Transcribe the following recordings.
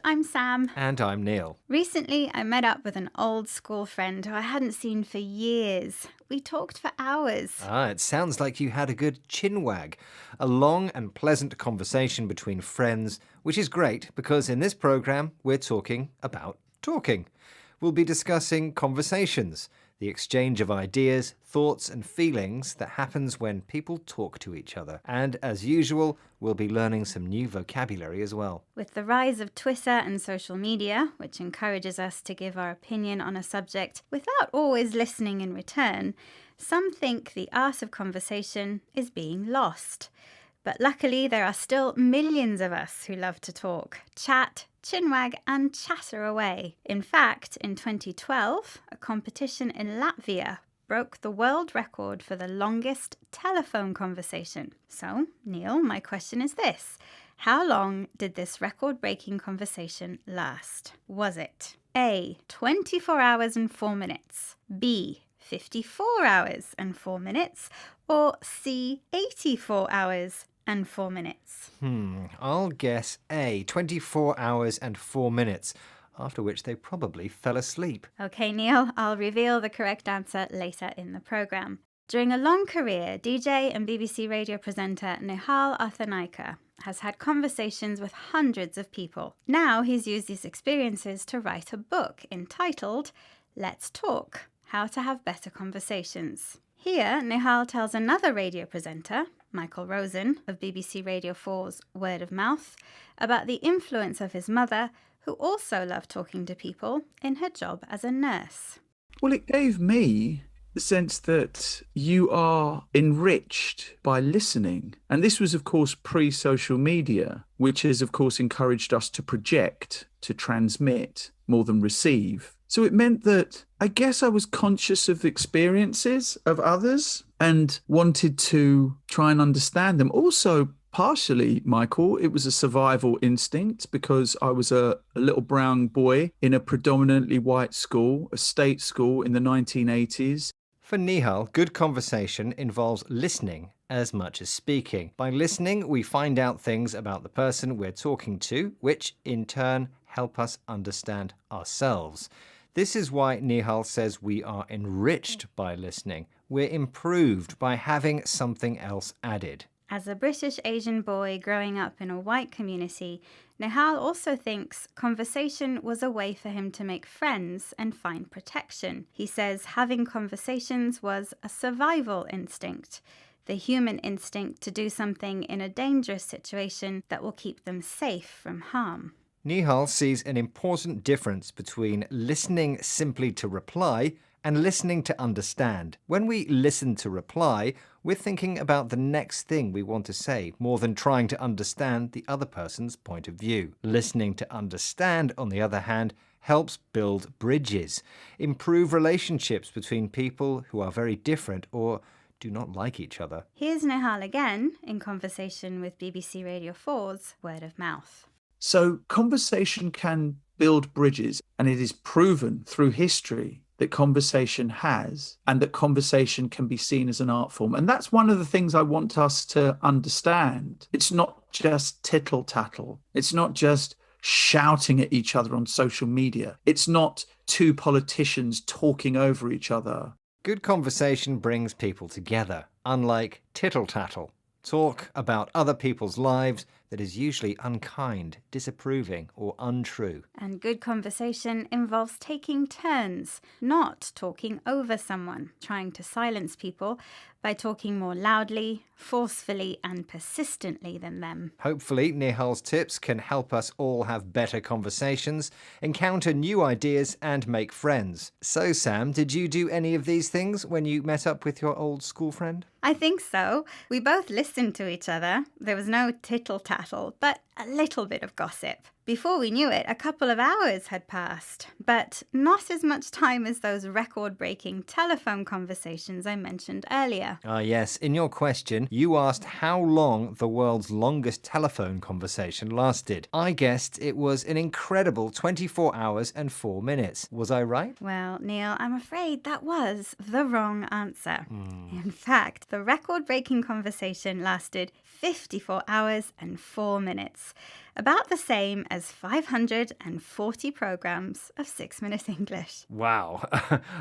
I'm Sam. And I'm Neil. Recently, I met up with an old school friend who I hadn't seen for years. We talked for hours. It sounds like you had a good chinwag, a long and pleasant conversation between friends, which is great because in this programme we're talking about talking. We'll be discussing conversations, the exchange of ideas, thoughts and feelings that happens when people talk to each other. And as usual, we'll be learning some new vocabulary as well. With the rise of Twitter and social media, which encourages us to give our opinion on a subject without always listening in return, some think the art of conversation is being lost. But luckily, there are still millions of us who love to talk, chat, chinwag and chatter away. In fact, in 2012, a competition in Latvia broke the world record for the longest telephone conversation. So, Neil, my question is this. How long did this record-breaking conversation last? Was it A, 24 hours and 4 minutes, B, 54 hours and 4 minutes, or C, 84 hours and 4 minutes? I'll guess A, 24 hours and 4 minutes, after which they probably fell asleep. Okay, Neil, I'll reveal the correct answer later in the programme. During a long career, DJ and BBC radio presenter Nihal Arthanaika has had conversations with hundreds of people. Now he's used these experiences to write a book entitled Let's Talk, How to Have Better Conversations. Here, Nihal tells another radio presenter, Michael Rosen of BBC Radio 4's Word of Mouth, about the influence of his mother, who also loved talking to people in her job as a nurse. Well, it gave me the sense that you are enriched by listening. And this was, of course, pre-social media, which has, of course, encouraged us to project, to transmit more than receive. So it meant that I guess I was conscious of the experiences of others and wanted to try and understand them. Also, partially, Michael, it was a survival instinct because I was a little brown boy in a predominantly white school, a state school in the 1980s. For Nihal, good conversation involves listening as much as speaking. By listening, we find out things about the person we're talking to, which in turn help us understand ourselves. This is why Nihal says we are enriched by listening. We're improved by having something else added. As a British Asian boy growing up in a white community, Nihal also thinks conversation was a way for him to make friends and find protection. He says having conversations was a survival instinct, the human instinct to do something in a dangerous situation that will keep them safe from harm. Nihal sees an important difference between listening simply to reply and listening to understand. When we listen to reply, we're thinking about the next thing we want to say more than trying to understand the other person's point of view. Listening to understand, on the other hand, helps build bridges, improve relationships between people who are very different or do not like each other. Here's Nihal again in conversation with BBC Radio 4's Word of Mouth. So conversation can build bridges, and it is proven through history that conversation has, and that conversation can be seen as an art form. And that's one of the things I want us to understand. It's not just tittle-tattle. It's not just shouting at each other on social media. It's not two politicians talking over each other. Good conversation brings people together, unlike tittle-tattle. Talk about other people's lives that is usually unkind, disapproving, or untrue. And good conversation involves taking turns, not talking over someone, trying to silence people by talking more loudly, forcefully, and persistently than them. Hopefully, Nihal's tips can help us all have better conversations, encounter new ideas, and make friends. So, Sam, did you do any of these things when you met up with your old school friend? I think so. We both listened to each other. There was no tittle-tattle, but a little bit of gossip. Before we knew it, a couple of hours had passed, but not as much time as those record-breaking telephone conversations I mentioned earlier. Yes. In your question, you asked how long the world's longest telephone conversation lasted. I guessed it was an incredible 24 hours and 4 minutes. Was I right? Well, Neil, I'm afraid that was the wrong answer. In fact, the record-breaking conversation lasted 54 hours and 4 minutes. About the same as 540 programs of 6-Minute English. Wow.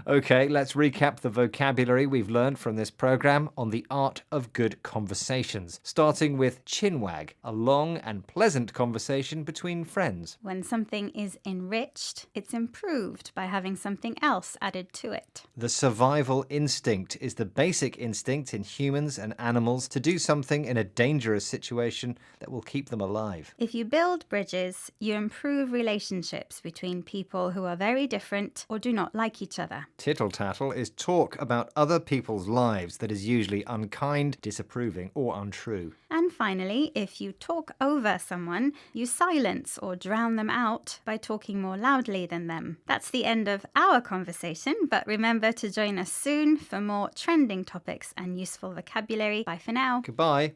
Okay, let's recap the vocabulary we've learned from this program on the art of good conversations, starting with chinwag, a long and pleasant conversation between friends. When something is enriched, it's improved by having something else added to it. The survival instinct is the basic instinct in humans and animals to do something in a dangerous situation that will keep them alive. If you build bridges, you improve relationships between people who are very different or do not like each other. Tittle-tattle is talk about other people's lives that is usually unkind, disapproving, or untrue. And finally, if you talk over someone, you silence or drown them out by talking more loudly than them. That's the end of our conversation, but remember to join us soon for more trending topics and useful vocabulary. Bye for now. Goodbye.